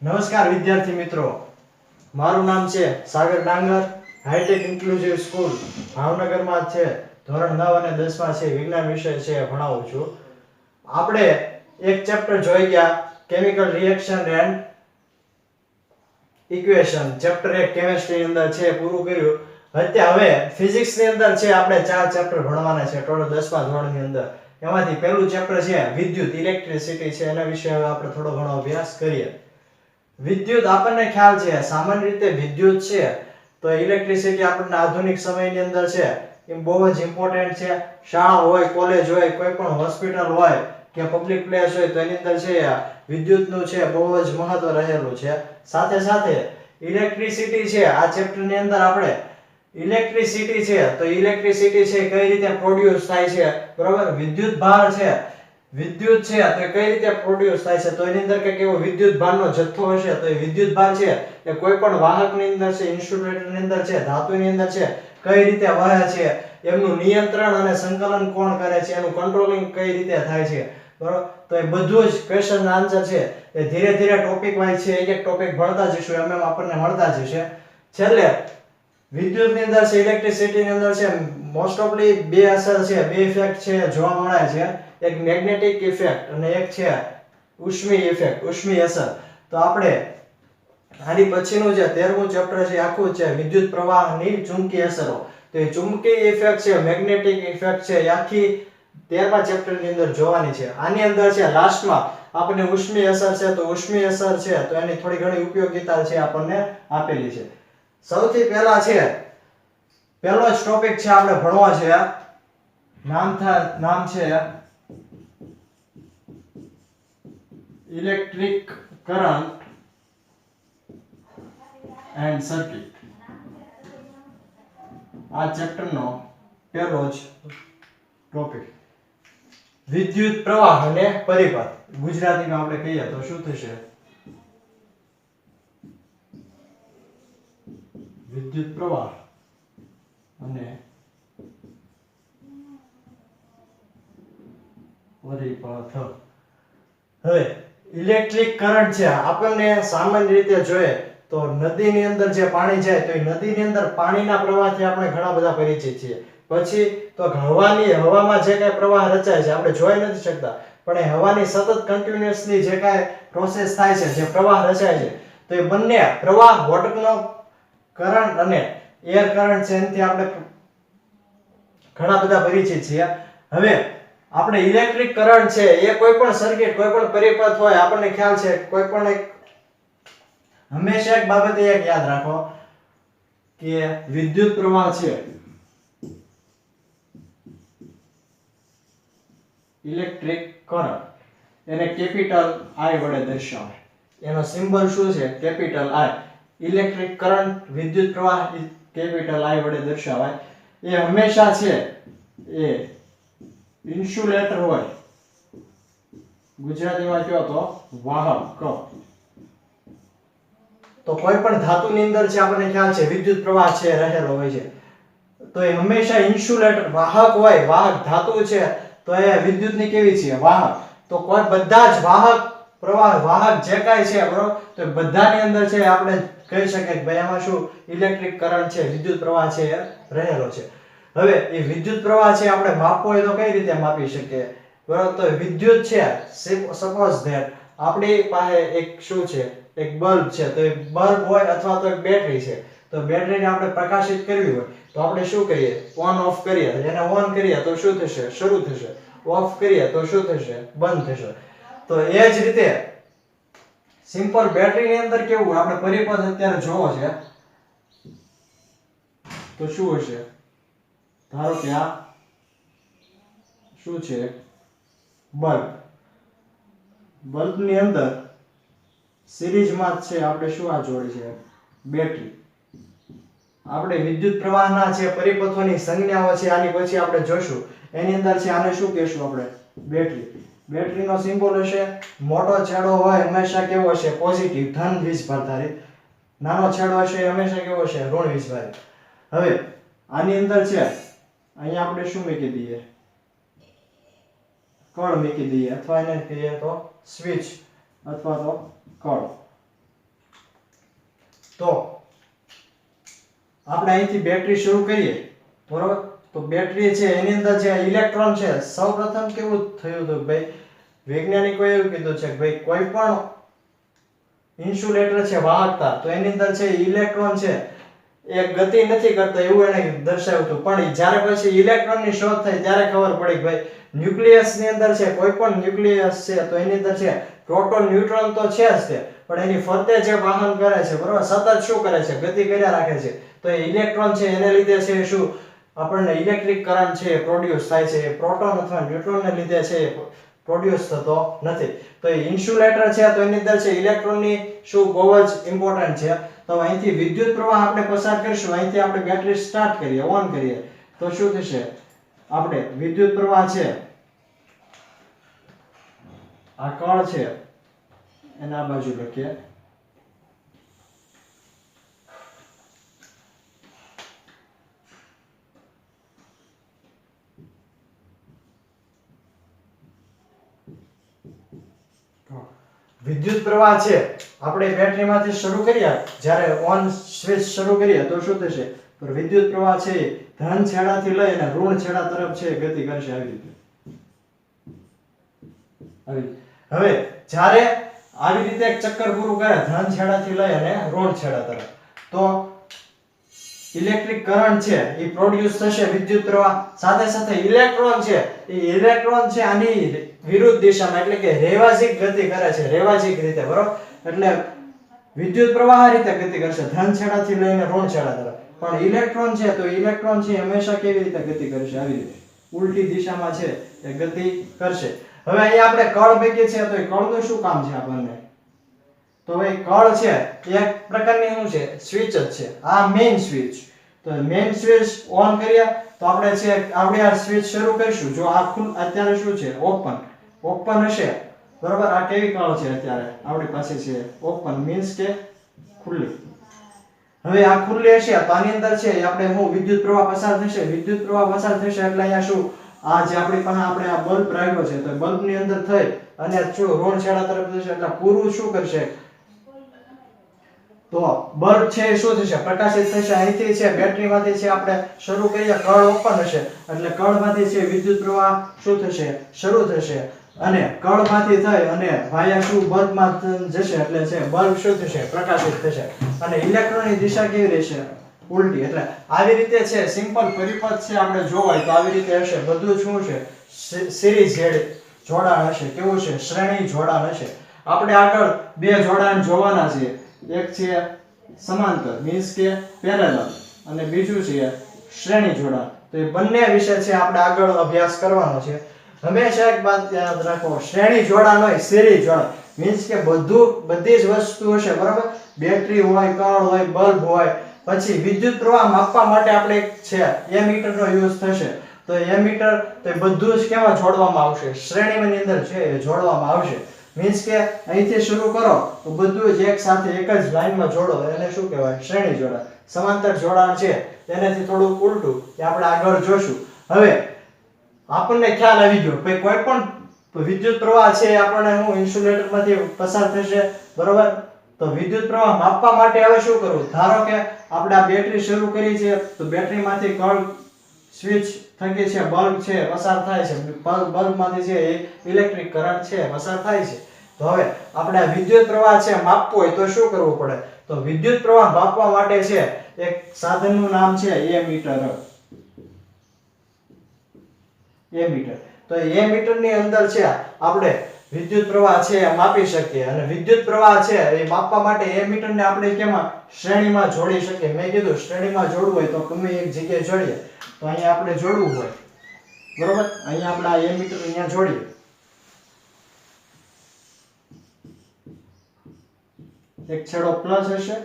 નમસ્કાર વિદ્યાર્થી મિત્રો, મારું નામ છે સાગર ડાંગર. હાઈટેક ઇન્ક્લુઝિવ સ્કૂલ ભાવનગરમાં છે. ધોરણ 9 અને 10 માં છે વિજ્ઞાન વિષય છે ભણાવું છું. આપણે એક ચેપ્ટર જોઈ ગયા chemical reaction and equation. Chapter 1 chemistry ની અંદર છે પૂરું કર્યું. હવે ફિઝિક્સ ની અંદર છે આપણે 4 ચેપ્ટર ભણવાના છે ટોટલ 10મા ધોરણની અંદર. એમાંથી પહેલું ચેપ્ટર છે વિદ્યુત ઇલેક્ટ્રિસિટી છે. એના વિશે હવે આપણે થોડો ઘણો અભ્યાસ કરીએ. વિદ્યુત આપણને ખ્યાલ છે સામાન્ય રીતે વિદ્યુત છે તો ઇલેક્ટ્રિસિટી આપણને આધુનિક સમયની અંદર છે એ બહુ જ ઇમ્પોર્ટન્ટ છે. શાળા હોય, કોલેજ હોય, કોઈ પણ હોસ્પિટલ હોય કે પબ્લિક પ્લેસ હોય તો એની અંદર છે વિદ્યુતનું છે બહુ જ મહત્વ રહેલું છે. સાથે સાથે ઇલેક્ટ્રિસિટી છે આ ચેપ્ટર ની અંદર આપણે ઇલેક્ટ્રિસિટી છે તો ઇલેક્ટ્રિસિટી છે કઈ રીતે પ્રોડ્યુસ થાય છે, બરોબર. વિદ્યુત ભાર છે, વિદ્યુત છે તો કઈ રીતે પ્રોડ્યુસ થાય છે તો એની અંદર કે કેવો વિદ્યુત ભારનો જથ્થો હશે તો એ વિદ્યુત ભાર છે એ કોઈ પણ વાહકની અંદર છે, ઇન્સ્યુલેટરની અંદર છે, ધાતુની અંદર છે કઈ રીતે વહે છે, એમનું નિયંત્રણ અને સંકલન કોણ કરે છે, એનું કંટ્રોલિંગ કઈ રીતે થાય છે, બરોબર. તો એ બધું જ ક્વેશ્ચન આન્સર છે એ ધીરે ધીરે ટોપિક વાઇઝ છે એક એક ટોપિક ભણતા જઈશું એમ આપણને મળતા જશે. છેલ્લે વિદ્યુત ની અંદર છે ઇલેક્ટ્રિસિટી ની અંદર છે મોસ્ટ ઓફલી બે અસર છે, બે ઇફેક્ટ છે જોવા મળે છે. એક મેગ્નેટિક ઇફેક્ટ અને એક છે ઉષ્મી ઇફેક્ટ, ઉષ્મી અસર. તો આપણે આની પછીનું જે 13મું ચેપ્ટર છે આખું છે વિદ્યુત પ્રવાહની ચુંબકીય અસરો. તો એ ચુંબકીય ઇફેક્ટ છે, મેગ્નેટિક ઇફેક્ટ છે એ આખી 13મા ચેપ્ટર ની અંદર જોવાની છે. આની અંદર છે લાસ્ટમાં આપણને ઉષ્મી અસર છે તો ઉષ્મી અસર છે તો એની થોડી ઘણી ઉપયોગિતા છે આપણને આપેલી છે. સૌથી પહેલા છે પહેલો જ ટોપિક છે આપણે ભણવા છે, નામ છે ઇલેક્ટ્રિક કરંટ એન્ડ સર્કિટ. આ ચેપ્ટરનો પહેલો જ ટોપિક વિદ્યુત પ્રવાહ અને પરિપથ. ગુજરાતીમાં આપણે કહીએ તો શું થશે? વિદ્યુત પ્રવાહ અને પરિપથ. હવે ઇલેક્ટ્રિક કરંટ છે આપણને સામાન્ય રીતે જોઈએ તો નદીની અંદર જે પાણી જાય તો એ નદીની અંદર પાણીના પ્રવાહથી આપણે ઘણા બધા પરિચિત છીએ. પછી તો હવામાં જે કાંઈ પ્રવાહ રચાય છે આપણે જોઈ નથી શકતા પણ એ હવાની સતત કન્ટિન્યુઅસલી જે કાંઈ પ્રોસેસ થાય છે, જે પ્રવાહ રચાય છે તો એ બંને પ્રવાહ, વોટરનો કરંટ અને એર કરંટ છે એનાથી આપણે ઘણા બધા પરિચિત છીએ. હવે આપણે ઇલેક્ટ્રિક કરંટ છે એ કોઈ પણ સર્કિટ, કોઈ પણ પરિપથ હોય આપણને ખ્યાલ છે કોઈ પણ એક હંમેશા એક બાબત એક યાદ રાખો કે વિદ્યુત પ્રવાહ છે ઇલેક્ટ્રિક કરંટ એને કેપિટલ I વડે દર્શાવે. એનો સિમ્બોલ શું છે? Capital I. ઇલેક્ટ્રિક કરંટ, વિદ્યુત પ્રવાહ કેપિટલ I વડે દર્શાવાય. એ હંમેશા છે એ ઇન્સ્યુલેટર હોય, ગુજરાતીમાં કહો તો વાહક. તો કોઈ પણ ધાતુની અંદર છે આપણને ખ્યાલ છે વિદ્યુત પ્રવાહ છે રહેલો હોય છે તો એ હંમેશા ઇન્સ્યુલેટર વાહક હોય. વાહક ધાતુ છે તો એ વિદ્યુતની કેવી છે? વાહક. તો કોઈ બધા જ વાહક પ્રવાહ, વાહક જે કાંઈ છે બરોબર તો બધાની અંદર છે આપણે કહી શકીએ કે ભાઈ આમાં શું ઇલેક્ટ્રિક કરંટ છે, વિદ્યુત પ્રવાહ છે એ રહેલો છે. હવે એ વિદ્યુત પ્રવાહ છે આપણે માપવો હોય તો કઈ રીતે માપી શકીએ, બરોબર. તો વિદ્યુત છે સપોઝ ધેટ આપણી પાસે એક શું છે, એક બલ્બ છે તો એ બલ્બ હોય અથવા તો એક બેટરી છે તો બેટરીને આપણે પ્રકાશિત કરવી હોય તો આપણે શું કરીએ? ઓન ઓફ કરીએ. એને ઓન કરીએ તો શું થશે? શરૂ થશે. ઓફ કરીએ તો શું થશે? બંધ થશે. તો એ જ રીતે સિમ્પલ બેટરીની અંદર કેવું આપણે પરિપથ અત્યારે જોવો છે તો શું હશે? ધારો કે આ શું છે? બલ્બ. બલ્બની અંદર સિરીઝમાં છે આપણે શું આ જોડી છે? બેટરી. આપણે વિદ્યુત પ્રવાહના છે પરિપથોની સંજ્ઞાઓ છે આની પછી આપણે જોશું. એની અંદર છે આને શું કહેશું આપણે? બેટરી. બેટરીનો સિમ્બોલ હશે મોટો છેડો હોય હંમેશા કેવો હશે? પોઝિટિવ, ધન વીજભારધારી. નાનો છેડો હશે હંમેશા કેવો હશે? ઋણ વીજભારી. હવે આની અંદર છે અહીંયા આપણે શું મૂકી દઈએ? કળ મૂકી દઈએ અથવા એને કહીએ તો સ્વિચ અથવા તો કળ. તો આપણે અહીંથી બેટરી શરૂ કરીએ, બરોબર? તો બેટરી છે એની અંદર જે ઇલેક્ટ્રોન છે, સૌપ્રથમ કેવું થયું હતું ભાઈ, વૈજ્ઞાનિકોએ એવું કીધું છે કે ભાઈ કોઈ પણ ઇન્સ્યુલેટર છે, વાહકતા, તો એની અંદર છે ઇલેક્ટ્રોન છે એ ગતિ નથી કરતો એવું એને દર્શાવ્યું હતું. પણ જ્યારે પછી ઇલેક્ટ્રોનની શોધ થઈ ત્યારે ખબર પડી કે ભાઈ ન્યુક્લિયસ ની અંદર છે, કોઈ પણ ન્યુક્લિયસ છે તો એની અંદર છે પ્રોટોન ન્યુટ્રોન તો છે જ તે, પણ એની ફરતે જે વાહન કરે છે, બરોબર, સતત શું કરે છે, ગતિ કર્યા રાખે છે. તો એ ઇલેક્ટ્રોન છે એને લીધે છે શું આપણને ઇલેક્ટ્રિક કરંટ છે પ્રોડ્યુસ થાય છે. એ પ્રોટોન અથવા ન્યુટ્રોનને લીધે છે પ્રોડ્યુસ થતો નથી. તો એ ઇન્સ્યુલેટર છે તો એની અંદર છે ઇલેક્ટ્રોનની શું બહુ જ ઇમ્પોર્ટન્ટ છે. તો અહીંથી વિદ્યુત પ્રવાહ આપણે પસાર કરીશું, અહીંથી આપણે બેટરી સ્ટાર્ટ કરીએ, ઓન કરીએ, તો શું થશે, આપણે વિદ્યુત પ્રવાહ છે આ કણ છે એના બાજુ લખીએ, વિદ્યુત પ્રવાહ છે આપણે બેટરીમાંથી શરૂ કરીએ, જ્યારે ઓન સ્વિચ શરૂ કરીએ તો શું થશે, તો વિદ્યુત પ્રવાહ છે ધન છેડાથી લઈ અને ઋણ છેડા તરફ છે ગતિ કરશે આવી રીતે. હવે જ્યારે આવી રીતે એક ચક્કર પૂરું કરે ધન છેડાથી લઈ અને ઋણ છેડા તરફ, તો ઇલેક્ટ્રિક કરંટ છે એ પ્રોડ્યુસ થશે વિદ્યુત પ્રવાહ. સાથે સાથે ઇલેક્ટ્રોન છે એ ઇલેક્ટ્રોન છે આની વિરુદ્ધ દિશામાં એટલે કે રેવાજીક ગતિ કરે છે, રેવાજીક રીતે, બરોબર? એટલે વિદ્યુત પ્રવાહ આ રીતે ગતિ કરશે ધન છેડાથી લઈને ઋણ છેડા તરફ. પણ ઇલેક્ટ્રોન છે તો ઇલેક્ટ્રોન છે હંમેશા કેવી રીતે ગતિ કરશે, આવી રીતે ઉલટી દિશામાં છે એ ગતિ કરશે. હવે અહીંયા આપણે કળ મૂકીએ છીએ તો એ કળનું શું કામ છે આપણને, તો ભાઈ કળ છે એક પ્રકારની શું છે, સ્વિચ જ છે. આ મેઇન સ્વિચ, તો મેઇન સ્વિચ ઓન કરીએ તો આપણે છે આપણે આ સ્વિચ શરૂ કરીશું. જો આ અત્યારે શું છે, ઓપન હશે, બરોબર? આ કેવી કળ છે અત્યારે આપણી પાસે છે, ઓપન મીન્સ કે ખુલ્લી. હવે આ ખુલ્લી હશે તો આની અંદર છે આપણે હું વિદ્યુત પ્રવાહ પસાર થશે, વિદ્યુત પ્રવાહ પસાર થશે એટલે અહીંયા શું, આ જે આપણી પાસે આપણે આ બલ્બ રાખ્યો છે તો બલ્બ ની અંદર થઈ અને શું ઋણ છેડા તરફ જશે એટલે પૂરું શું કરશે, તો બલ્બ છે એ શું થશે, પ્રકાશિત થશે. અહીંથી છે બેટરીમાંથી છે આપણે શરૂ કરીએ, કળ ઓપન હશે એટલે કળમાંથી છે વિદ્યુત પ્રવાહ શું થશે, શરૂ થશે અને કળમાંથી થઈ અને વાયા શું બલ્બમાં જશે એટલે છે બલ્બ શું થશે, પ્રકાશિત થશે. અને ઇલેક્ટ્રોનની દિશા કેવી રહેશે, ઉલટી. એટલે આવી રીતે છે સિમ્પલ પરિપથ છે આપણે જોવાય તો આવી રીતે હશે. બધું શું છે, સિરીઝ જોડાણ હશે. કેવું છે, શ્રેણી જોડાણ હશે. આપણે આગળ બે જોડાણ જોવાના છે, એક છે સમાંતર મીન્સ કે પેરેલલ અને બીજું છે શ્રેણી જોડાણ. તો એ બંને વિશે છે આપણે આગળ અભ્યાસ કરવાનો છે. હંમેશા એક વાત યાદ રાખો, શ્રેણી જોડાણ હોય, સિરીઝ જોડાણ મીન્સ કે બધી જ વસ્તુ હશે, બરાબર? બેટરી હોય, કળ હોય, બલ્બ હોય, પછી વિદ્યુત પ્રવાહ માપવા માટે આપણે એક છે એમીટર નો યુઝ થશે. તો એમીટર તો બધું જ કેવા જોડવામાં આવશે, શ્રેણીની અંદર છે એ જોડવામાં આવશે. મીન્સ કે અહીંથી શરૂ કરો તો બધું જ એક સાથે એક જ લાઈનમાં જોડો એને શું કહેવાય, શ્રેણી જોડાણ. સમાંતર જોડાણ છે તેનાથી થોડું ઉલટું એ આપણે આગળ જોશું. હવે આપણને ખ્યાલ આવી ગયો ભાઈ કોઈ પણ વિદ્યુત પ્રવાહ છે આપણને હું ઇન્સ્યુલેટરમાંથી પસાર થશે, બરોબર? તો વિદ્યુત પ્રવાહ માપવા માટે હવે શું કરવું, ધારો કે આપણે આ બેટરી શરૂ કરી છે તો બેટરીમાંથી કળ સ્વિચ થકી છે બલ્બ છે પસાર થાય છે, બલ્બમાંથી છે ઇલેક્ટ્રિક કરંટ છે પસાર થાય છે. તો હવે આપણે આ વિદ્યુત પ્રવાહ છે માપવો હોય તો શું કરવું પડે, તો વિદ્યુત પ્રવાહ માપવા માટે છે એક સાધનનું નામ છે એમીટર. તો એમીટર ની અંદર છે આપણે વિદ્યુત પ્રવાહ છે માપી શકીએ અને વિદ્યુત પ્રવાહ છે એ માપવા માટે એમીટર ને આપણે કેમાં, શ્રેણીમાં જોડી શકીએ. મેં કીધું શ્રેણીમાં જોડવું હોય તો ગમે એક જગ્યાએ જોડીએ. તો અહીંયા આપણે જોડવું હોય, બરોબર? અહીંયા આપણે આ એમીટર અહીંયા જોડીએ, એક છેડો પ્લસ હશે,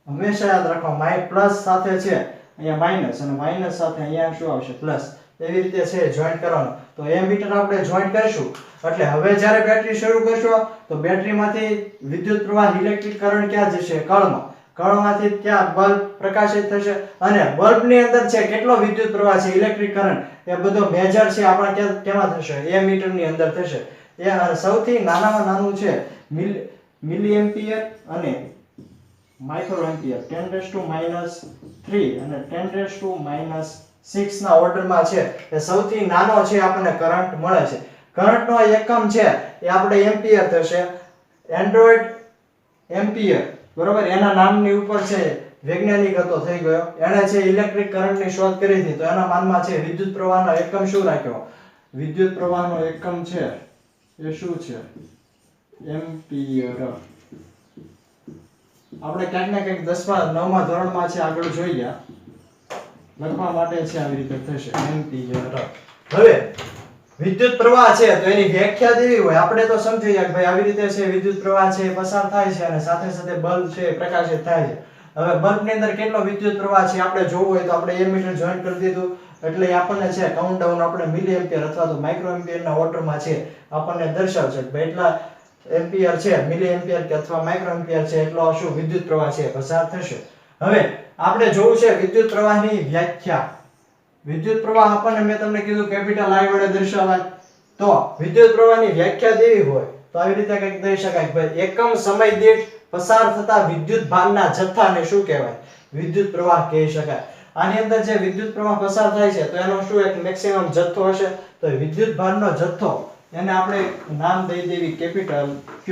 હંમેશા યાદ રાખો પ્લસ સાથે છે અહીંયા માઈનસ અને માઈનસ સાથે અહીંયા શું આવશે, પ્લસ. એવી રીતે છે જોઈન્ટ કરવાનું. તો એમીટર આપણે જોઈન્ટ કરીશું એટલે હવે જ્યારે બેટરી શરૂ કરશો તો બેટરીમાંથી વિદ્યુત પ્રવાહ ઇલેક્ટ્રિક કરંટ ક્યાં જશે, કળમાં. કળમાંથી ક્યાં બલ્બ પ્રકાશિત થશે અને બલ્બની અંદર છે કેટલો વિદ્યુત પ્રવાહ છે, ઇલેક્ટ્રિક કરંટ, એ બધો મેજર છે આપણે કેમાં થશે, એમીટરની અંદર થશે. એ સૌથી નાનામાં નાનું છે મિલી એમ્પિયર અને માઇક્રોએમ્પિયર 10⁻³ અને 10⁻⁶ ના ઓર્ડરમાં છે એ સૌથી નાનો છે આપણને કરંટ મળે છે. કરંટનો એકમ છે એ આપણે એમ્પિયર થશે. એન્ડ્રોઇડ એમ્પિયર બરોબર એના નામની ઉપર છે વૈજ્ઞાનિક હતો થઈ ગયો એણે છે ઇલેક્ટ્રિક કરંટની શોધ કરી હતી તો એના માનમાં છે વિદ્યુત પ્રવાહનો એકમ શું રાખ્યો? વિદ્યુત પ્રવાહનો એકમ છે એ શું છે? એમ્પિયર. આપણે ક્યાંક ને ક્યાંક 10મા 9મા ધોરણમાં છે આગળ જોઈ ગયા લખવા માટે છે આવી રીતે થશે એમ્પિયર. હવે વિદ્યુત પ્રવાહ છે તો એની વ્યાખ્યા દેવી હોય આપણે તો સમજી ગયા કે ભાઈ આવી રીતે છે વિદ્યુત પ્રવાહ છે પસાર થાય છે અને સાથે સાથે બલ્બ છે પ્રકાશિત થાય છે. હવે બલ્બની અંદર કેટલો વિદ્યુત પ્રવાહ છે આપણે જોવું હોય તો આપણે એમીટર જોઈન્ટ કરી દીધું એટલે આપણને છે કાઉન્ટડાઉન આપણે મિલી એમ્પિયર અથવા તો માઇક્રો એમ્પિયરના ઓર્ડરમાં છે આપણને દર્શાવશે કે ભાઈ એટલા એમ્પિયર છે મિલી એમ્પિયર કે અથવા માઇક્રો એમ્પિયર છે એટલો શું વિદ્યુત પ્રવાહ છે પસાર થશે. હવે આપણે જોવું છે વિદ્યુત પ્રવાહની વ્યાખ્યા. વિદ્યુત પ્રવાહ આપણને મેં તમને કીધું કેપિટલ I વડે દર્શાવાય તો વિદ્યુત પ્રવાહની વ્યાખ્યા દેવી હોય તો આવી રીતે કંઈક દઈ શકાય કે ભાઈ એકમ સમય દીઠ પસાર થતા વિદ્યુત ભારના જથ્થાને શું કહેવાય? વિદ્યુત પ્રવાહ કહી શકાય. આની અંદર જે વિદ્યુત પ્રવાહ પસાર થાય છે તો એનો શું એક મેક્સિમમ જથ્થો હશે તો વિદ્યુત ભારનો જથ્થો એને આપણે નામ દઈ દેવી કેપિટલ Q.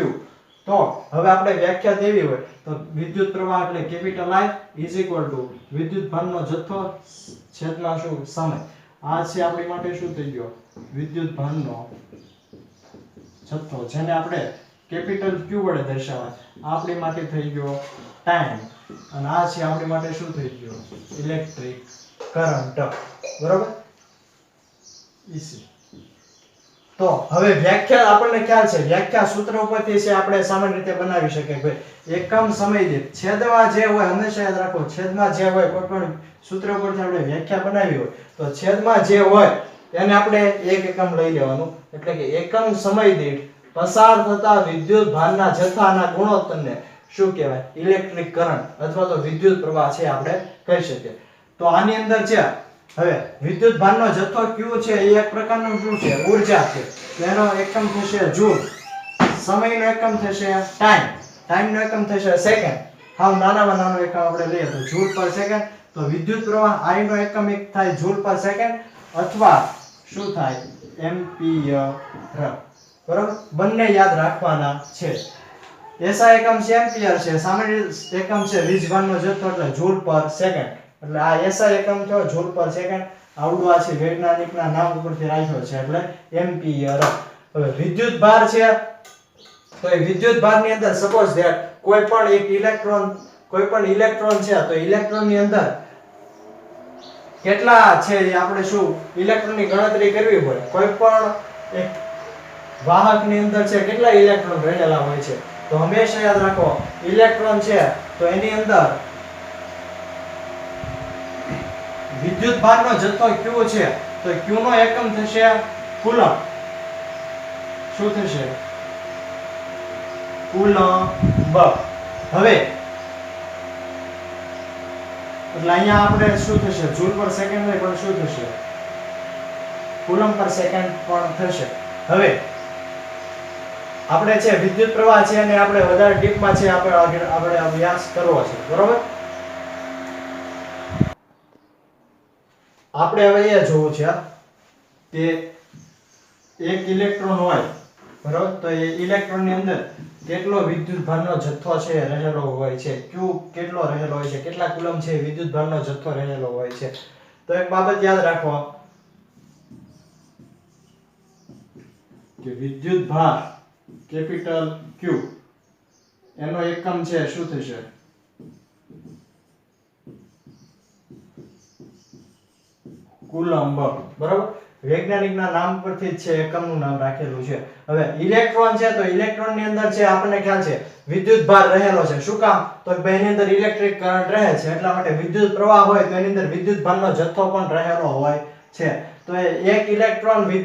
તો હવે આપણે વ્યાખ્યા દેવી હોય તો વિદ્યુત પ્રવાહ એટલે કેપિટલ I વિદ્યુત ભારનો જથ્થો છેદમાં શું સમય. આ છે આપણી માટે શું થઈ ગયો? વિદ્યુત ભારનો જથ્થો જેને આપણે કેપિટલ Q વડે દર્શાવાય. આપણી માટે થઈ ગયો ટાઈમ અને આ છે આપણી માટે શું થઈ ગયો? Electric current. બરોબર? ઈસી. તો હવે વ્યાખ્યા આપણને ખ્યાલ છે વ્યાખ્યા સૂત્ર ઉપરથી છે આપણે સામાન્ય રીતે બનાવી શકીએ ભાઈ એકમ સમય દીઠ છેદમાં જે હોય હંમેશા યાદ રાખો છેદમાં જે હોય કોઈ પણ સૂત્ર ઉપરથી આપણે વ્યાખ્યા બનાવી હોય તો છેદમાં જે હોય એને આપણે એક એકમ લઈ લેવાનું એટલે કે એકમ સમય દીઠ પસાર થતા વિદ્યુત ભારના જથ્થાના ગુણોત્તરને શું કહેવાય? ઇલેક્ટ્રિક કરંટ અથવા તો વિદ્યુત પ્રવાહ છે આપણે કહી શકીએ. તો આની અંદર છે હવે વિદ્યુત ભારનો જથ્થો Q છે એ એક પ્રકારનું શું છે? ઊર્જા છે. તો એનો એકમ થશે જૂલ. સમયનો એકમ થશે ટાઈમ. ટાઈમનો એકમ થશે સેકન્ડ. હાવ નાનામાં નાનો એકમ આપણે લઈએ તો જૂલ પર સેકન્ડ. તો વિદ્યુત પ્રવાહ I નો એકમ એક થાય જૂલ પર સેકન્ડ અથવા શું થાય? એમ્પિયર. બરાબર? બંને યાદ રાખવાના છે. એસઆઈ એકમ છે એમ્પિયર છે. સામાન્ય એકમ છે વીજભારનો જથ્થો એટલે જૂલ પર સેકન્ડ. એટલે આ એસઆઈ એકમ થયો જૂલ પર સેકન્ડ. આવડું આ છે વૈજ્ઞાનિકના નામ ઉપરથી રાખ્યો છે એટલે એમ્પિયર. હવે વિદ્યુત ભાર છે તો એ વિદ્યુત ભારની અંદર સપોઝ ધેટ કોઈ પણ એક ઇલેક્ટ્રોન છે તો ઇલેક્ટ્રોનની અંદર કેટલા છે એ આપણે શું ઇલેક્ટ્રોનની ગણતરી કરવી હોય કોઈ પણ એક વાહકની અંદર છે કેટલા ઇલેક્ટ્રોન રહેલા હોય છે તો હંમેશા યાદ રાખો ઇલેક્ટ્રોન છે તો એની અંદર વિદ્યુત ભારનો જથ્થો Q છે તો Q નો એકમ થશે કુલમ. શું થશે? કુલંબ. હવે એટલે અહીંયા આપણે શું થશે? જૂલ પર સેકન્ડ નહીં પણ શું થશે? કુલમ પર સેકન્ડ પણ થશે. હવે આપણે છે વિદ્યુત પ્રવાહ છે અને આપણે વધારે ડીપમાં છે આપણે અભ્યાસ કરવો છે. બરોબર? આપણે હવે એ જોવું છે કે એક ઇલેક્ટ્રોન હોય બરોબર તો એ ઇલેક્ટ્રોનની અંદર કેટલો વિદ્યુત ભારનો જથ્થો છે રહેલો હોય છે Q કેટલો રહેલો હોય છે કેટલા કુલમ છે વિદ્યુત ભારનો જથ્થો રહેલો હોય છે. તો એક બાબત યાદ રાખો કે વિદ્યુત ભાર કેપિટલ Q એનો એકમ છે શું થશે? કુલંબ. બરાબર? વૈજ્ઞાનિકના નામ પરથી જ છે એકમનું નામ રાખેલું છે. હવે ઇલેક્ટ્રોન છે તો ઇલેક્ટ્રોનની અંદર છે આપણને ખ્યાલ છે વિદ્યુત ભાર રહેલો છે. શું કામ? તો કે એની અંદર ઇલેક્ટ્રિક કરંટ રહે છે એટલા માટે વિદ્યુત પ્રવાહ હોય તો એની અંદર વિદ્યુત ભારનો જથ્થો પણ રહેલો હોય છે. તો એક ઇલેક્ટ્રોનની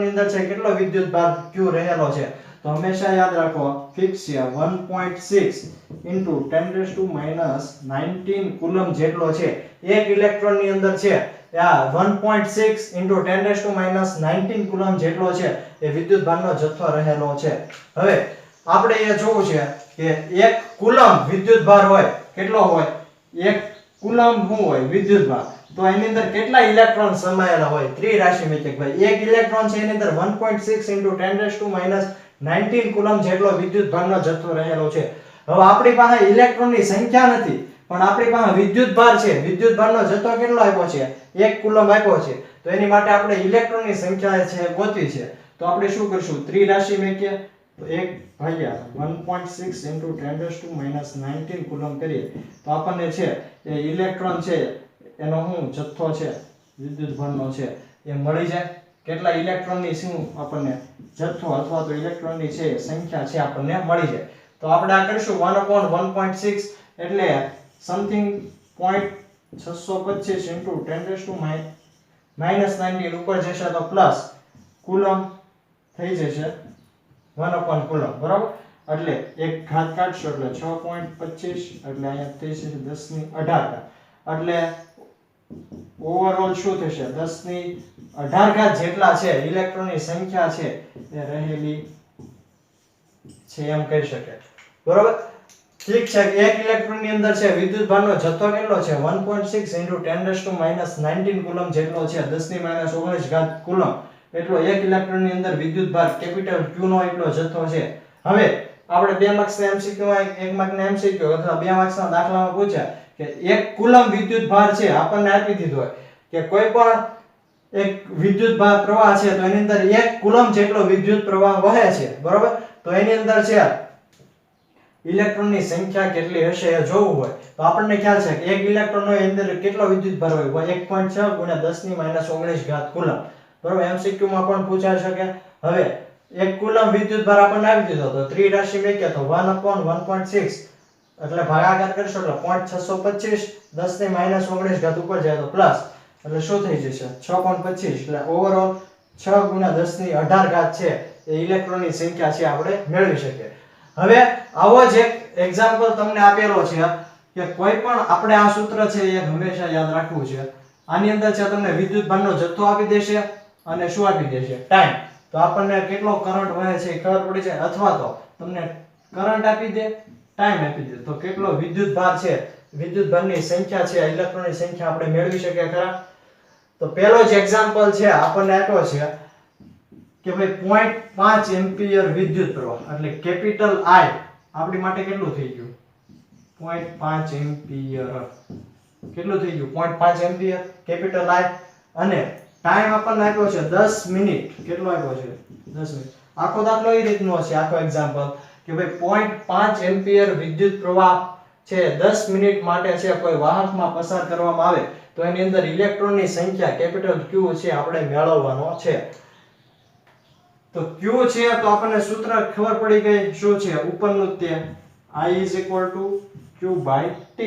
અંદર છે કેટલો વિદ્યુત ભાર Q રહેલો છે તો હંમેશા યાદ રાખો ફિક્સ છે 1.6 10⁻⁹ કુલમ જેટલો છે એક ઇલેક્ટ્રોનની અંદર છે આ 1.6 10⁻⁹ કુલમ જેટલો છે એ વિદ્યુત ભારનો જથ્થો રહેલો છે. હવે આપણે એ જોવું છે કે 1 કુલમ વિદ્યુત ભાર હોય કેટલો હોય 1 કુલમ શું હોય વિદ્યુત ભાર તો એની અંદર કેટલા ઇલેક્ટ્રોન સમાયેલા હોય ત્રિરાશિ મેચક ભાઈ એક ઇલેક્ટ્રોન છે એની અંદર 1.6 × 10⁻⁹ કુલમ જેટલો વિદ્યુત ભારનો જથ્થો રહેલો છે હવે આપણી પાસે ઇલેક્ટ્રોનની સંખ્યા નથી પણ આપણી પાસે વિદ્યુત ભાર છે વિદ્યુત ભારનો જથ્થો કેટલો આપ્યો છે 1 કુલમ આપ્યો છે તો એની માટે આપણે ઇલેક્ટ્રોનની સંખ્યા છે ગોતવી છે તો આપણે શું કરશું ત્રિરાશિ મેકીએ તો 1 ભાગ્યા 1.6 × 10⁻⁹ કુલમ કરીએ તો આપણને છે એ ઇલેક્ટ્રોન છે એનો શું જથ્થો છે વિદ્યુત ભારનો છે એ મળી જાય કેટલા ઇલેક્ટ્રોનની શું આપણને જથ્થો અથવા તો ઇલેક્ટ્રોનની છે સંખ્યા છે આપણને મળી જાય તો આપણે આ કરીશું 1/1.6 એટલે સમથિંગ 0.625 × 10⁻⁹ ઉપર જશે તો પ્લસ કુલમ થઈ જશે 1 કુલમ બરાબર એટલે એક ઘાત કાઢશો એટલે 6.25 એટલે અહીંયા થઈ જશે 10⁻18 એટલે ઓવરઓલ શું થશે 10⁻18 ઘાત જેટલા છે ઇલેક્ટ્રોનની સંખ્યા છે એ રહેલી છે એમ કહી શકે બરાબર ઠીક છે એક ઇલેક્ટ્રોન ની અંદર છે વિદ્યુત ભારનો જથ્થો કેટલો છે 1.6 × 10⁻⁹ કુલમ જેટલો છે 10⁻19 ઘાત કુલમ એટલો એક ઇલેક્ટ્રોન ની અંદર વિદ્યુત ભાર કેપિટલ Q નો એટલો જથ્થો છે હવે આપણે 2 માર્ક્સ ના MCQ માં 1 માર્ક ના MCQ અથવા 2 માર્ક્સ ના દાખલામાં પૂછ્યા કે 1 કુલમ વિદ્યુત ભાર છે આપણને આપી દીધો હોય કે કોઈ પણ એક વિદ્યુત ભાર પ્રવાહ છે તો એની અંદર 1 કુલમ જેટલો વિદ્યુત પ્રવાહ વહે છે બરાબર તો એની અંદર છે ઇલેક્ટ્રોનની સંખ્યા કેટલી હશે એ જોવું હોય તો આપણને ખ્યાલ છે કે એક ઇલેક્ટ્રોનનો અંદર કેટલો વિદ્યુત ભાર હોય 1.6 × 10⁻19 ઘાત કુલમ બરાબર MCQ માં પણ પૂછાઈ શકે હવે 1 કુલમ વિદ્યુત ભાર આપણને આપી દીધો તો ત્રિરાશિ મેકીએ તો 1/1.6 એટલે ભાગાકાર કરશો એટલે 0.625 10⁻19 ઘાત ઉપર જાય તો પ્લસ એટલે શું થઈ જશે 6.25 એટલે ઓવરઓલ 6 × 10⁻18 ઘાત છે એ ઇલેક્ટ્રોનની સંખ્યા છે આપણે મેળવી શકીએ હવે આવો જ એક એક્ઝામ્પલ તમને આપેલો છે કે કોઈ પણ આપણે આ સૂત્ર છે એ હંમેશા યાદ રાખવું છે આની અંદર છે તમને વિદ્યુત ભારનો જથ્થો આપી દેશે અને શું આપી દેશે ટાઈમ તો આપણને કેટલો કરંટ વહે છે એ ખબર પડી જાય અથવા તો તમને કરંટ આપી દે ટાઈમ આપી દે તો કેટલો વિદ્યુત ભાર છે વિદ્યુત ભારની સંખ્યા છે ઇલેક્ટ્રોનની સંખ્યા આપણે મેળવી શકીએ ખરા તો પહેલો જ એક્ઝામ્પલ છે આપણને આપ્યો છે કે ભાઈ 0.5 એમ્પિયર વિદ્યુત પ્રવાહ એટલે કેપિટલ I આપણી માટે કેટલું થઈ ગયું 0.5 એમ્પિયર કેટલું થઈ ગયું 0.5 એમ્પિયર કેપિટલ I અને ટાઈમ આપણને આપ્યો છે 10 મિનિટ કેટલો આપ્યો છે 10 મિનિટ આખો દાખલો એ રીતનો છે આખો એક્ઝામ્પલ કે ભાઈ 0.5 એમ્પિયર વિદ્યુત પ્રવાહ છે 10 મિનિટ માટે છે કોઈ વાહકમાં પસાર કરવામાં આવે તો એની અંદર ઇલેક્ટ્રોનની સંખ્યા કેપિટલ Q છે આપણે મેળવવાનો છે તો Q છે તો આપણને સૂત્ર ખબર પડી ગઈ શું છે ઉપરનું તે I = Q/T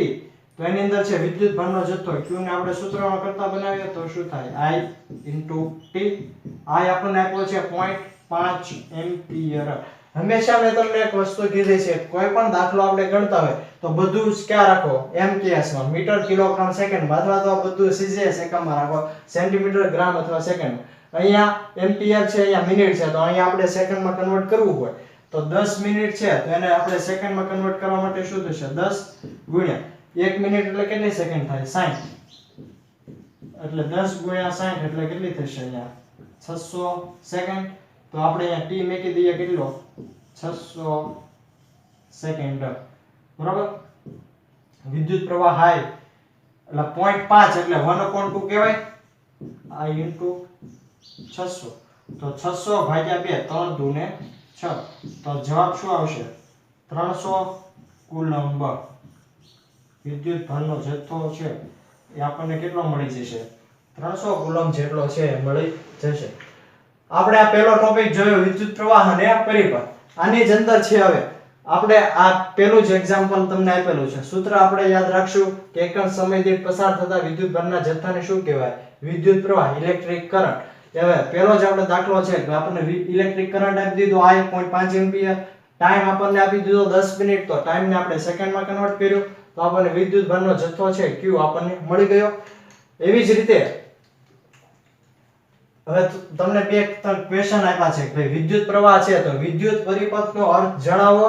તો એની અંદર છે વિદ્યુત ભારનો જથ્થો Q ને આપણે સૂત્રમાં કરતા બનાવીએ તો શું થાય I × T I આપણને આપ્યો છે 0.5 એમ્પિયર હંમેશા મેં તમને એક વસ્તુ કીધી છે કોઈ પણ દાખલો આપણે ગણતા હોય તો બધું જ ક્યાં રાખો MKS માં મીટર કિલોગ્રામ સેકન્ડ અથવા તો બધું CGS એકમમાં રાખો સેન્ટીમીટર ગ્રામ અથવા સેકન્ડ અહીંયા એમ્પિયર છે અહીંયા મિનિટ છે તો અહીંયા આપણે સેકન્ડમાં કન્વર્ટ કરવું હોય તો 10 મિનિટ છે તો એને આપણે સેકન્ડમાં કન્વર્ટ કરવા માટે શું થશે 10 ગુણ્યા 1 મિનિટ એટલે કેટલી સેકન્ડ થાય 60 એટલે 10 × 60 એટલે કેટલી થશે અહીંયા 600 સેકન્ડ તો આપણે અહીંયા t મૂકી દઈએ કેટલો 600 સેકન્ડ બરાબર વિદ્યુત પ્રવાહ I એટલે 0.5 એટલે 1/2 કહેવાય I × 600 તો 600 ભાગ્યા 2 3 દુ ને 6 તો જવાબ શું આવશે 300 કુલમ્બ વિદ્યુત ભારનો જથ્થો છે એ આપણને કેટલો મળી જશે 300 કુલમ્બ જેટલો છે મળી જશે આપણે આ પહેલો ટોપિક જોયો વિદ્યુત પ્રવાહ અને પરિપથ આની જ અંદર છે હવે આપણે આ પહેલું જ એક્ઝામ્પલ તમને આપેલું છે સૂત્ર આપણે યાદ રાખશું કે એકમ સમય દીઠ પસાર થતા વિદ્યુત ભારના જથ્થાને શું કહેવાય વિદ્યુત પ્રવાહ ઇલેક્ટ્રિક કરંટ હવે પહેલો જ આપણો દાખલો છે કે આપણને ઇલેક્ટ્રિક કરંટ આપી દીધો I 0.5 એમ્પિયર ટાઈમ આપણને આપી દીધો 10 મિનિટ તો ટાઈમ ને આપણે સેકન્ડમાં કન્વર્ટ કર્યું તો આપણને વિદ્યુત ભારનો જથ્થો છે Q આપણને મળી ગયો એવી જ રીતે હવે તમને બે ક્વેશ્ચન આપ્યા છે કે વિદ્યુત પ્રવાહ છે તો વિદ્યુત પરિપથનો અર્થ જણાવો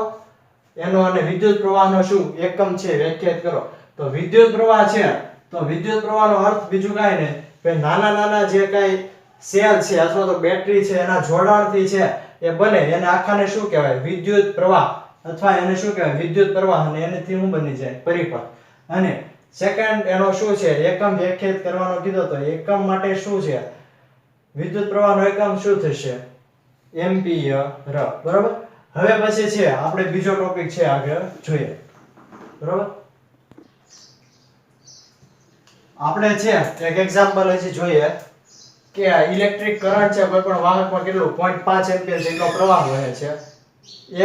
એનો અને વિદ્યુત પ્રવાહનો શું એકમ છે વ્યાખ્યાયિત કરો. તો વિદ્યુત પ્રવાહ છે તો વિદ્યુત પ્રવાહનો અર્થ બીજું કાંઈ નહીં કે નાના નાના જે કાંઈ સેલ છે અથવા તો બેટરી છે એના જોડાણથી છે એ બને એને આખાને શું કહેવાય વિદ્યુત પ્રવાહ અથવા એને શું કહેવાય વિદ્યુત પ્રવાહ અને એનાથી શું બની જાય પરિપથ. અને સેકન્ડ એનો શું છે એકમ વ્યાખ્યાયિત કરવાનો કીધો તો એકમ માટે શું છે વિદ્યુત પ્રવાહનો એકમ શું થશે એમ્પિયર. બરાબર. હવે પછી છે આપણે બીજો ટોપિક છે આગળ જોઈએ. બરાબર. આપણે છે એક એક્ઝામ્પલ હજી જોઈએ કે ઇલેક્ટ્રિક કરંટ છે કોઈ પણ વાહકમાં કેટલું 0.5 એમ્પિયર જેટલો પ્રવાહ વહે છે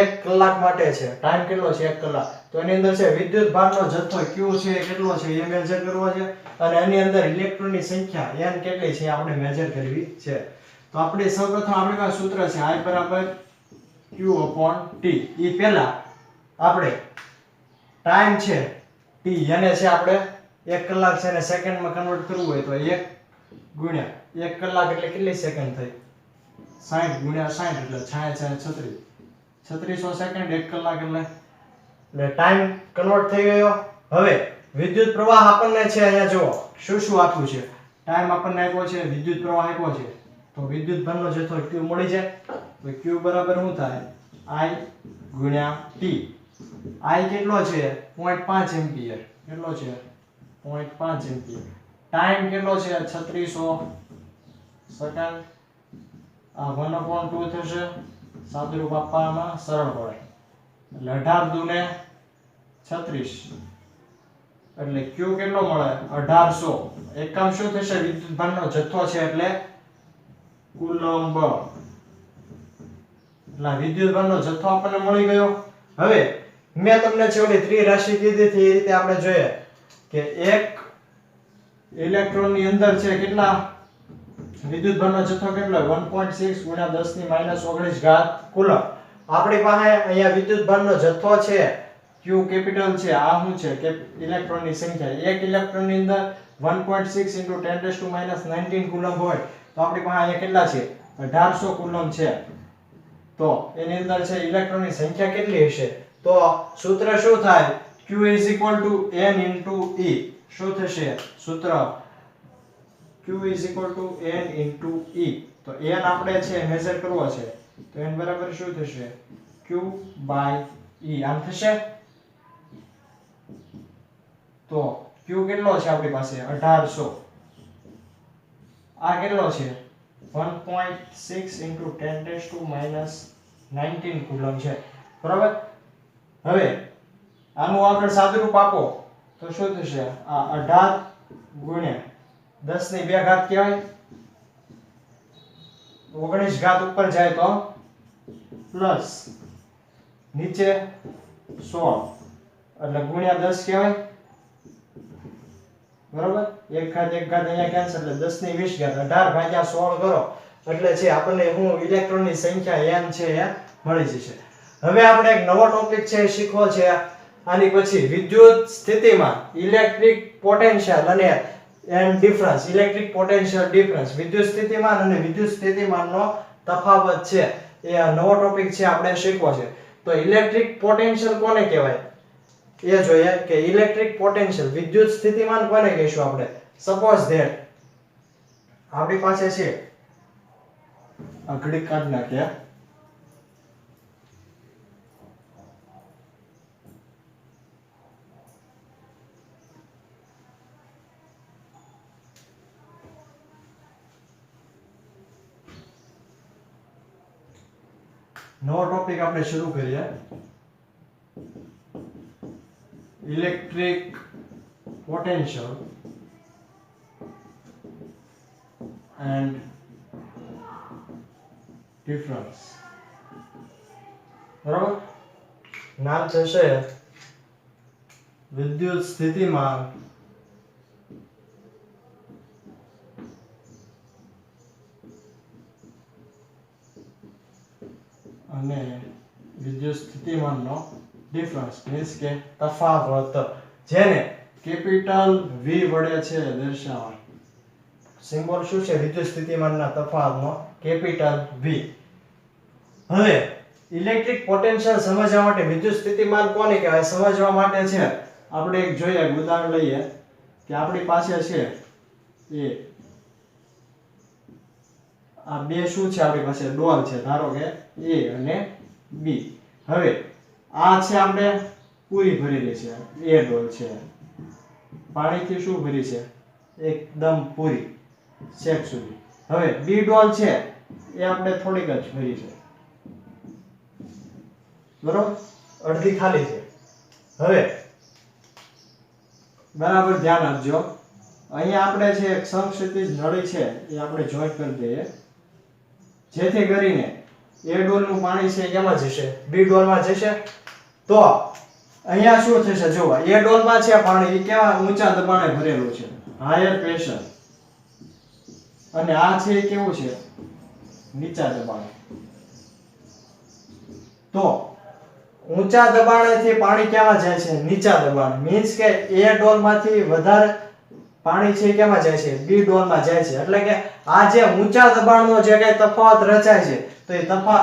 1 કલાક માટે છે. ટાઈમ કેટલો છે 1 કલાક. તો એની અંદર છે વિદ્યુત ભારનો જથ્થો Q છે એ કેટલો છે એ મેજર કરવો છે અને એની અંદર ઇલેક્ટ્રોનની સંખ્યા n કેટલી છે આપણે મેજર કરવી છે. તો આપણે સૌપ્રથમ આપણી પાસે સૂત્ર છે I q t. ઈ પહેલા આપણે ટાઈમ છે t એને છે આપણે 1 કલાક છે ને સેકન્ડમાં કન્વર્ટ કરવું હોય તો 1 ગુણ્યા 1 કલાક એટલે કેટલી સેકન્ડ થઈ 60 ગુણ્યા 60 એટલે 66 3600 સેકન્ડ 1 કલાક એટલે ટાઈમ કન્વર્ટ થઈ ગયો. હવે વિદ્યુત પ્રવાહ આપણને છે અહીંયા જુઓ શું શું આપ્યું છે. ટાઈમ આપણને આપ્યો છે વિદ્યુત પ્રવાહ આપ્યો છે તો વિદ્યુત ભારનો જથ્થો Q મળી જાય. તો Q બરાબર શું થાય I ગુણ્યા t. I કેટલો છે 0.5 એમ્પિયર. કેટલો છે 0.5 એમ્પિયર. ટાઈમ કેટલો છે 3600 સેકન્ડ. આ 1/2 થશે. સાદુરૂપ આપવામાં સરળ પડે એટલે 18 દુને 36 એટલે Q કેટલો મળે 1800. એકમ શું થશે વિદ્યુત ભારનો જથ્થો છે એટલે કુલમ્બ. એટલે વિદ્યુત ભારનો જથ્થો આપણને મળી ગયો. હવે મેં તમને છે ઓલી ત્રિરાશિ કીધી હતી એ રીતે આપણે જોઈએ કે એક ઇલેક્ટ્રોનની અંદર છે કેટલા વિદ્યુત ભારનો જથ્થો કેટલો 1.6 ગુણ્યા 10 ની -19 ઘાત કુલમ. આપણી પાસે અહીંયા વિદ્યુત ભારનો જથ્થો છે Q કેપિટલ છે. આ શું છે કે ઇલેક્ટ્રોનની સંખ્યા. એક ઇલેક્ટ્રોનની અંદર 1.6 * 10⁻⁹ કુલમ હોય તો આપણી પાસે અહીંયા કેટલા છે 1800 કુલમ છે. તો એની અંદર છે ઇલેક્ટ્રોનની સંખ્યા કેટલી હશે તો સૂત્ર શું થાય Q n * E. શું થશે સૂત્ર Q n * E. તો n આપણે છે મેજર કરવો છે તો n બરાબર શું થશે Q/E. આમ થશે. તો Q કેટલો છે આપણી પાસે 1800. આ કેટલો છે 1.6 * 10⁻⁹ કુલમ છે. બરાબર. હવે આનું આગળ સાદુરૂપ આપો તો શું થશે આ 18 ગુણ્યા 10 ની 2 ઘાત કહેવાય 19 ઘાત ઉપર જાય તો પ્લસ નીચે 16 એટલે ગુણ્યા 10 કહેવાય. બરાબર. એક ઘાત અહીંયા કેન્સલ એટલે 10 ની 20 ઘાત 18/16 કરો એટલે છે આપણને શું ઇલેક્ટ્રોનની સંખ્યા n છે એ મળી જશે. હવે આપણે એક નવો ટોપિક છે શીખવો છે. આની પછી વિદ્યુત સ્થિતિમાન ઇલેક્ટ્રિક પોટેન્શિયલ અને ડિફરન્સ. ઇલેક્ટ્રિક પોટેન્શિયલ ડિફરન્સ વિદ્યુત સ્થિતિમાન અને વિદ્યુત સ્થિતિમાનનો તફાવત છે એ નવો ટોપિક છે આપણે શીખવો છે. તો ઇલેક્ટ્રિક પોટેન્શિયલ કોને કહેવાય એ જોઈએ કે ઇલેક્ટ્રિક પોટેન્શિયલ વિદ્યુત સ્થિતિમાન કોને કહીશું આપણે. સપોઝ ધેટ આપણી પાસે છે આ ઘડીક કાઢ નાખ્યા નવો ટોપિક આપણે શરૂ કરીએ. Electric potential and difference. બરાબર. નામ થશે વિદ્યુત સ્થિતિમાન અને વિદ્યુત સ્થિતિમાનનો ડિફરન્સ મીન્સ કે તફાવત જેને કેપિટલ V વડે છે દર્શાવાય. સિમ્બોલ શું છે વિદ્યુત સ્થિતિમાનના તફાવતનો કેપિટલ V. હવે ઇલેક્ટ્રિક પોટેન્શિયલ સમજવા માટે વિદ્યુત સ્થિતિમાન કોને કહેવાય સમજવા માટે છે આપણે એક જોઈએ એક ઉદાહરણ લઈએ કે આપણી પાસે છે એ આ બે શું છે આપણી પાસે ડોલ છે ધારો કે A અને B હવે આ છે આપણે પૂરી ભરેલી છે A ડોલ છે પાણીથી શું ભરી છે એકદમ પૂરી છેક સુધી હવે B ડોલ છે એ આપણે થોડીક જ ભરી છે બરોબર અડધી ખાલી છે હવે બરાબર ધ્યાન આપજો અહીંયા આપણે છે એક સમક્ષિતિજ નળી છે એ આપણે જોઈન્ટ કરી દઈએ જેથી કરીને A ડોલનું પાણી છે કેમાં જશે B ડોલમાં જશે તો અહીંયા શું થશે જુઓ A ડોલમાં છે પાણી એ કેવા ઊંચા દબાણે ભરેલું છે હાયર પ્રેશર અને આ છે એ કેવું છે નીચા દબાણે તો ઊંચા દબાણેથી પાણી કેમાં જાય છે નીચા દબાણ મીન્સ કે A ડોલમાંથી વધારે પાણી છે કેમાં જાય છે B ડોલમાં જાય છે એટલે કે આ જે ઊંચા દબાણનો જે કઈ તફાવત રચાય છે તો એ તફાવત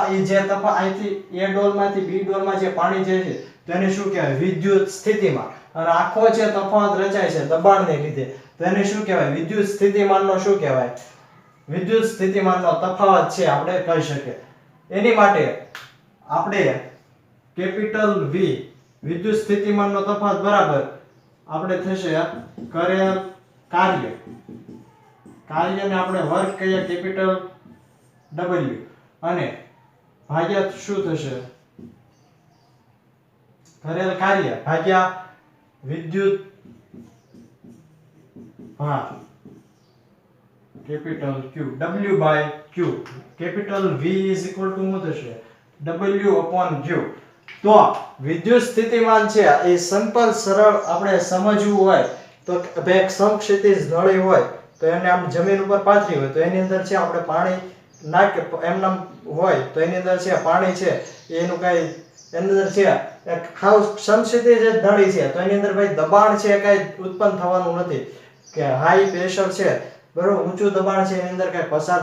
અહીંથી A ડોલમાંથી B ડોલમાં જે પાણી જાય છે તો એને શું કહેવાય વિદ્યુત સ્થિતિમાન અને આખો જે તફાવત રચાય છે દબાણને લીધે તો એને શું કહેવાય વિદ્યુત સ્થિતિમાનનો શું કહેવાય વિદ્યુત સ્થિતિમાનનો તફાવત છે આપણે કહી શકીએ એની માટે આપણે કેપિટલ V વિદ્યુત સ્થિતિમાનનો તફાવત બરાબર આપણે થશે કરેલ કાર્યને આપણે વર્ક કહીએ કેપિટલ W અને ભાગ્યા શું થશે કરેલ કાર્ય ભાગ્યા વિદ્યુત ભાર capital Q W by Q capital V is equal to શું થશે W upon Q તો વિદ્યુત સ્થિતિમાન છે એ સિમ્પલ સરળ આપણે સમજવું હોય તો એક સમક્ષિતિજ નળી હોય તો એને આમ જમીન ઉપર પાથરી હોય તો એની અંદર છે આપણે પાણી નાખે એમનામ હોય તો એની અંદર છે પાણી છે એનું કઈ એની અંદર છે એક હાવ સમક્ષિતિજ નળી છે તો એની અંદર ભાઈ દબાણ છે કઈ ઉત્પન્ન થવાનું નથી કે હાઈ પ્રેશર છે બરોબર ઊંચું દબાણ છે એની અંદર કઈ પસાર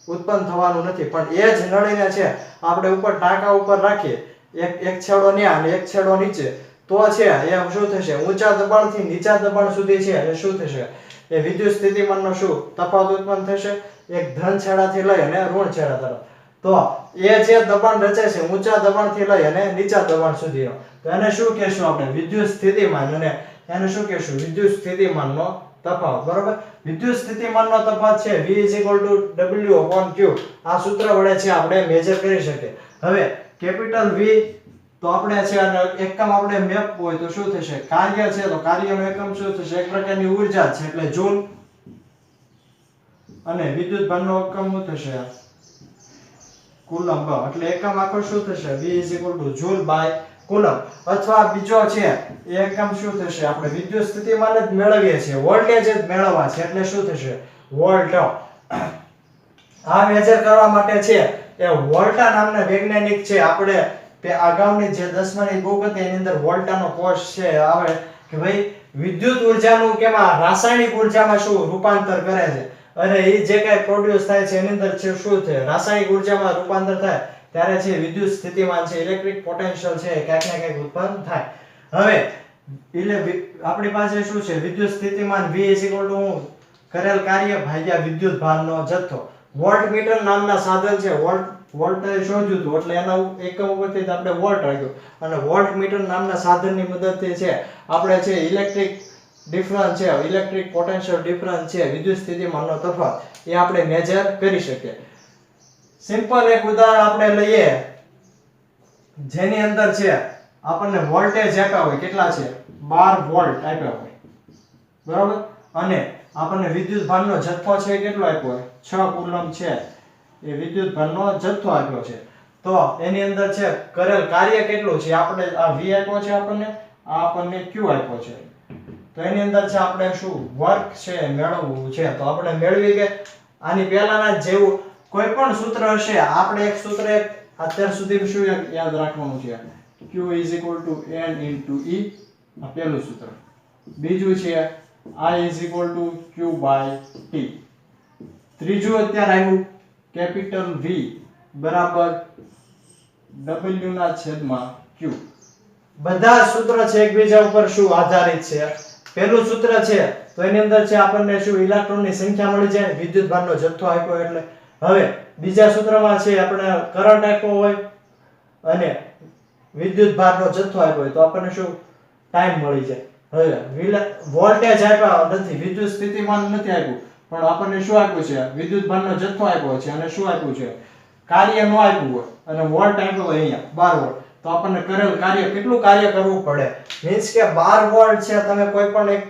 ઉત્પન્ન થવાનું નથી પણ એ જ નળીને છે આપણે ઉપર ટાંકા ઉપર રાખીએ એક છેડો ન્યા અને એક છેડો નીચે તો છે એ શું થશે ઊંચા દબાણથી નીચા દબાણ સુધી છે એ શું થશે એ વિદ્યુત સ્થિતિમાનનો શું તફાવત ઉત્પન્ન થશે એક ધન છેડાથી લઈ અને ઋણ છેડા તરફ તો એ જે દબાણ રચાય છે ઊંચા દબાણથી લઈ અને નીચા દબાણ સુધીનો તો એને શું કહેશું આપણે વિદ્યુત સ્થિતિમાન અને એને શું કહેશું વિદ્યુત સ્થિતિમાનનો તફાવત બરોબર વિદ્યુત સ્થિતિમાનનો તફાવત છે V W Q આ સૂત્ર વડે છે આપણે મેજર કરી શકીએ હવે કેપિટલ V તો આપણે છે અને એકમ આપણે મેપ હોય તો શું થશે કાર્ય છે તો કાર્યનો એકમ શું થશે એક પ્રકારની ઊર્જા છે એટલે જૂલ અને વિદ્યુત ભારનો એકમ શું થશે કુલમ્બ એટલે એકમ આખો શું થશે V જૂલ બાય કુલમ્બ અથવા બીજો છે એ એકમ શું થશે આપણે વિદ્યુત સ્થિતિમાન જ મેળવીએ છીએ વોલ્ટેજ જ મેળવવા છે એટલે શું થશે વોલ્ટ આ મેજર કરવા માટે છે એ વોલ્ટા નામના વૈજ્ઞાનિક છે આપણે આગાઉની જે 10માની બુક હતી એની અંદર વોલ્ટાનો કોર્સ છે આવે કે ભાઈ વિદ્યુત ઊર્જાનું કેમાં રાસાયણિક ઊર્જામાં શું રૂપાંતર કરે છે અને એ જે કઈ પ્રોડ્યુસ થાય છે એની અંદર છે શું છે રાસાયણિક ઊર્જામાં રૂપાંતર થાય ત્યારે છે વિદ્યુત સ્થિતિમાન છે ઇલેક્ટ્રિક પોટેન્શિયલ છે ક્યાંક ને ક્યાંક ઉત્પન્ન થાય હવે એટલે આપણી પાસે શું છે વિદ્યુત સ્થિતિમાન V કરેલ કાર્ય ભાગ્યા વિદ્યુત ભારનો જથ્થો વોલ્ટમીટર નામના સાધન છે વોલ્ટેજ શોધ્યું હતું એટલે એના એકમ ઉપરથી આપણે વોલ્ટ રાખ્યો અને વોલ્ટમીટર નામના સાધનની મદદથી છે આપણે છે ઇલેક્ટ્રિક ડિફરન્સ છે ઇલેક્ટ્રિક પોટેન્શિયલ ડિફરન્સ છે વિદ્યુત સ્થિતિમાનનો તફાવત એ આપણે મેજર કરી શકીએ સિમ્પલ એક ઉદાહરણ આપણે લઈએ જેની અંદર છે આપણને વોલ્ટેજ આપ્યા હોય કેટલા છે 12 વોલ્ટ આપ્યા હોય બરાબર અને આપણને વિદ્યુત ભારનો જથ્થો છે કેટલો આપ્યો હોય 6 કુલમ છે એ વિદ્યુત ભારનો જથ્થો આપ્યો છે તો એની અંદર છે કરેલ કાર્ય કેટલું છે આપણે આ V આપ્યો છે આપણને આ આપણને Q આપ્યો છે તો એની અંદર છે આપણે શું વર્ક છે મેળવવું છે તો આપણે મેળવી કે આની પહેલાના જેવું કોઈ પણ સૂત્ર હશે આપણે એક સૂત્ર અત્યાર સુધી શું યાદ રાખવાનું છે Q N * E આ પહેલું સૂત્ર બીજું છે I = Q/T ત્રીજું અત્યારે આવ્યું કેપિટલ V બરાબર W ના છેદમાં Q. બધા સૂત્ર છે એકબીજા ઉપર શું આધારિત છે? પહેલું સૂત્ર છે તો એની અંદર છે આપણને શું ઇલેક્ટ્રોનની સંખ્યા મળી જાય, વિદ્યુતભારનો જથ્થો આપ્યો એટલે. હવે બીજા સૂત્રમાં છે આપણે કરંટ આપ્યો હોય અને વિદ્યુતભારનો જથ્થો આપ્યો હોય તો આપણને શું ટાઈમ મળી જાય. હવે વોલ્ટેજ આપ્યા નથી, વિદ્યુત સ્થિતિમાન નથી આપ્યું, પણ આપણને શું આપ્યું છે? વિદ્યુતભારનો જથ્થો આપ્યો છે અને શું આપ્યું છે? કાર્ય નો આપ્યું હોય અને વોલ્ટ આપ્યો હોય અહીંયા 12 વોલ્ટ. તો આપણને કરેલ કાર્ય કેટલું કાર્ય કરવું પડે? મીન્સ કે 12 વોલ્ટ છે, તમે કોઈ પણ એક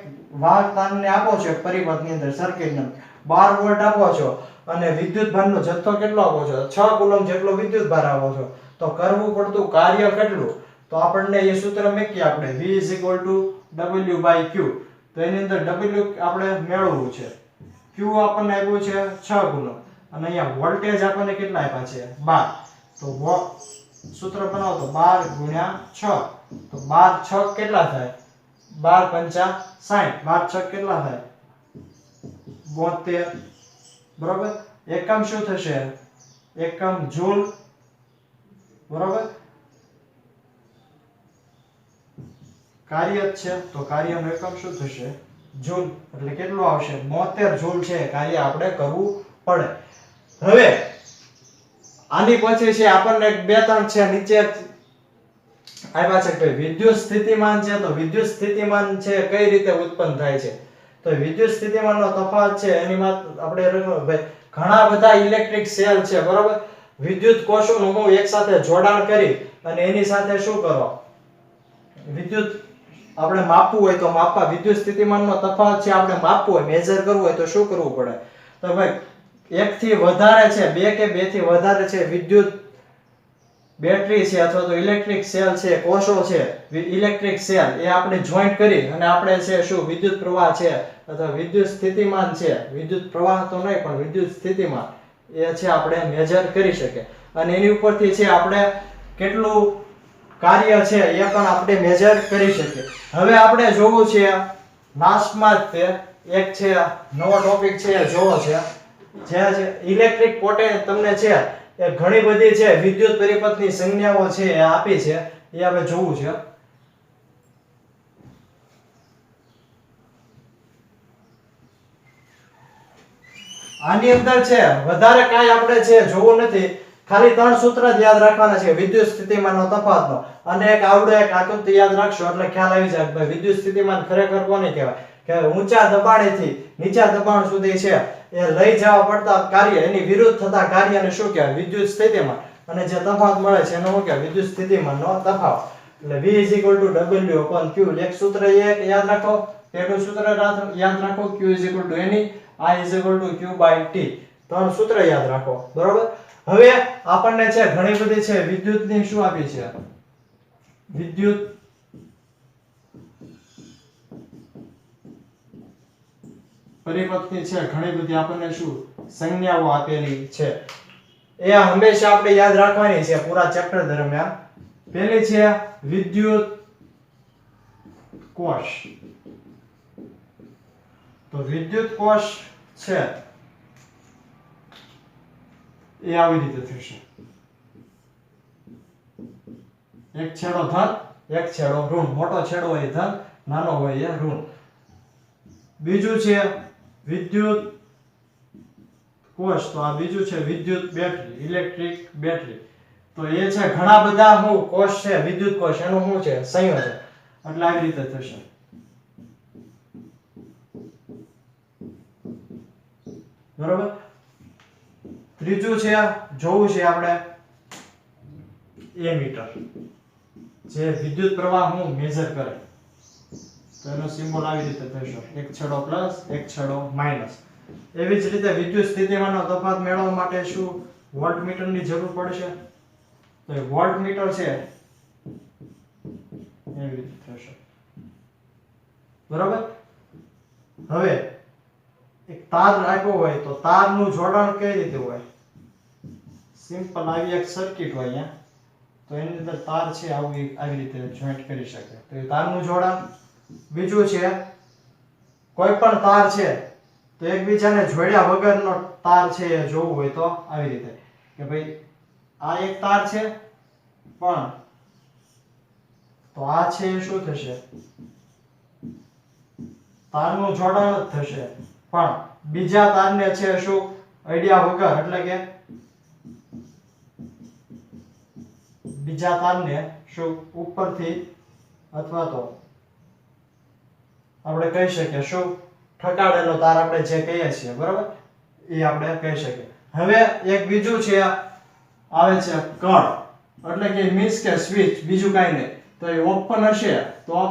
વાહક તારને આપો છો પરિપથની અંદર સર્કિટને 12 વોલ્ટ આપો છો અને વિદ્યુતભારનો જથ્થો કેટલો આપો છો? 6 કુલમ જેટલો વિદ્યુતભાર આપો છો, તો કરવું પડતું કાર્ય કેટલું? તો આપણને એ સૂત્ર મૂકીએ આપણે V W/Q. તો એની અંદર W આપણે મેળવવું છે, Q આપણને આપ્યું છે 6 કુલમ અને અહીંયા વોલ્ટેજ આપણને કેટલા આપ્યા છે? 12. તો સૂત્ર બનાવો તો 12 ગુણ્યા 6. તો 12 6 કેટલા થાય? 12 5 60. 12 6 કેટલા થાય? 72. બરોબર. એકમ શું થશે? એકમ જૂલ. બરોબર. કાર્ય છે તો કાર્યનો એકમ શું થશે? જૂલ. એટલે કેટલું આવશે? 72 જૂલ છે કાર્ય આપણે કરવું પડે. હવે આની પછી છે આપણને 2 3 છે નીચે આવ્યા છે કે વિદ્યુત સ્થિતિમાન છે, તો વિદ્યુત સ્થિતિમાન છે કઈ રીતે ઉત્પન્ન થાય છે? તો વિદ્યુત સ્થિતિમાનનો તફાવત છે એની માં આપણે ભાઈ ઘણા બધા ઇલેક્ટ્રિક સેલ છે, બરોબર. વિદ્યુત કોષોનું હું એક સાથે જોડાણ કરી અને એની સાથે શું કરો? વિદ્યુત આપણે માપવું હોય તો માપવા, વિદ્યુત સ્થિતિમાનનો તફાવત છે આપણે માપવું હોય, મેજર કરવું હોય તો શું કરવું પડે? તો ભાઈ એક થી વધારે છે, બે કે બે થી વધારે છે વિદ્યુત બેટરી છે અથવા તો ઇલેક્ટ્રિક સેલ છે, કોષો છે, ઇલેક્ટ્રિક સેલ એ આપણે જોઈન્ટ કરી અને આપણે છે શું વિદ્યુત પ્રવાહ છે અથવા વિદ્યુત સ્થિતિમાન છે, વિદ્યુત પ્રવાહ તો નહીં પણ વિદ્યુત સ્થિતિમાન એ છે આપણે મેજર કરી શકીએ અને એની ઉપરથી છે આપણે કેટલું કાર્ય છે એ પણ આપણે મેજર કરી શકીએ. હવે આપણે જોવું છે લાસ્ટમાં જ તે એક છે નવો ટોપિક છે જોવો છે, જે છે ઇલેક્ટ્રિક પોટેન્શિયલ. તમને છે એ ઘણી બધી છે વિદ્યુત પરિપથની સંજ્ઞાઓ છે એ આપી છે, એ આપણે જોવું છે. આની અંદર છે વધારે કાંઈ આપણે છે જોવું નથી, ખાલી 3 સૂત્ર જ યાદ રાખવાના છે વિદ્યુત સ્થિતિમાનનો તફાવતનો, અને એક આવડો એક આકૃતિ યાદ રાખશો એટલે ખ્યાલ આવી જાય કે વિદ્યુત સ્થિતિમાન ખરેખર કોને કહેવાય? કે ઊંચા દબાણેથી નીચા દબાણ સુધી છે એ લઈ જવા પડતા કાર્ય, એની વિરુદ્ધ થતા કાર્યને શું કહેવાય? વિદ્યુત સ્થિતિમાન. અને જે તફાવત મળે છે એનો શું કહેવાય? વિદ્યુત સ્થિતિમાનનો તફાવત. એટલે V W/Q. એક સૂત્ર એક યાદ રાખો, પેલું સૂત્ર યાદ રાખો Q = I Q/T. 3 સૂત્ર યાદ રાખો, બરોબર. હવે આપણને છે ઘણી બધી છે વિદ્યુતની શું આપી છે? વિદ્યુત પરિપથની છે ઘણી બધી આપણને શું સંજ્ઞાઓ આપેલી છે, એ હંમેશા આપણે યાદ રાખવાની છે પૂરા ચેપ્ટર દરમિયાન. પહેલી છે વિદ્યુત કોષ. તો વિદ્યુત કોષ છે એ આવી રીતે થશે, એક છેડો ધન એક છેડો ઋણ. મોટો છેડો હોય ધન, નાનો હોય એ ઋણ. બીજું છે વિદ્યુત કોષ, તો આ બીજું છે વિદ્યુત બેટરી, ઇલેક્ટ્રિક બેટરી. તો એ છે ઘણા બધા હું કોષ છે વિદ્યુત કોષ, એનું શું છે સંયોજન, એટલે આવી રીતે થશે. બરોબર. ત્રીજું છે જોવું છે આપણે એમીટર, જે વિદ્યુત પ્રવાહ હું મેજર કરે, તો એનો સિમ્બોલ આવી રીતે થશે, એક છેડો પ્લસ એક છેડો માઈનસ. એવી જ રીતે વિદ્યુત સ્થિતિમાનનો તફાવત મેળવવા માટે શું વોલ્ટમીટરની જરૂર પડશે? તો એ વોલ્ટમીટર છે એવી રીતે થશે, બરોબર. હવે એક તાર આપ્યો હોય તો તારનું જોડાણ કઈ રીતે હોય? સિમ્પલ આવી એક સર્કિટ હોય અહીંયા, તો એની અંદર તાર છે આવી રીતે જોઈન્ટ કરી શકે, તો એ તારનું જોડાણ. બીજું છે કોઈ પણ તાર છે તો એકબીજાને જોડ્યા વગરનો તાર છે એ જોવું હોય તો આવી રીતે કે ભાઈ આ એક તાર છે પણ તો આ છે એ શું થશે તારનું જોડાણ જ થશે પણ બીજા તારને છે શું અડ્યા વગર એટલે કે બીજા તારને શું ઉપરથી અથવા તો આપણે કહી શકીએ શું ઠકાડેલો તાર આપણે જે કહીએ છીએ બરાબર એ આપણે કહી શકીએ હવે એક બીજું છે આવે છે કળ એટલે કે મીન્સ કે સ્વિચ બીજું કાંઈ નહીં તો એ ઓપન હશે તો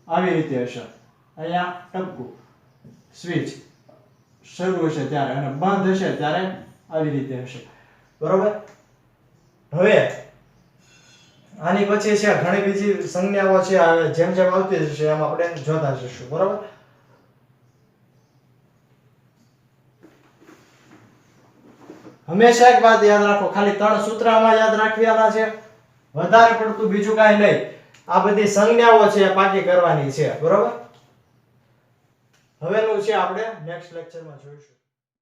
આવી રીતે હશે અહીંયા ટપકું સ્વિચ શરૂ હશે ત્યારે અને બંધ હશે ત્યારે આવી રીતે હશે બરોબર હવે આની પછી છે ઘણી બીજી સંજ્ઞાઓ છે જેમ જેમ આવતી જશે એમ આપણે જોતા જઈશું બરોબર હંમેશા એક વાત યાદ રાખો ખાલી 3 સૂત્ર આમાં યાદ રાખવાના છે વધારે પડતું બીજું કાંઈ નહીં આ બધી સંજ્ઞાઓ છે એ પાકી કરવાની છે બરોબર હવેનું છે આપણે નેક્સ્ટ લેક્ચરમાં જોઈશું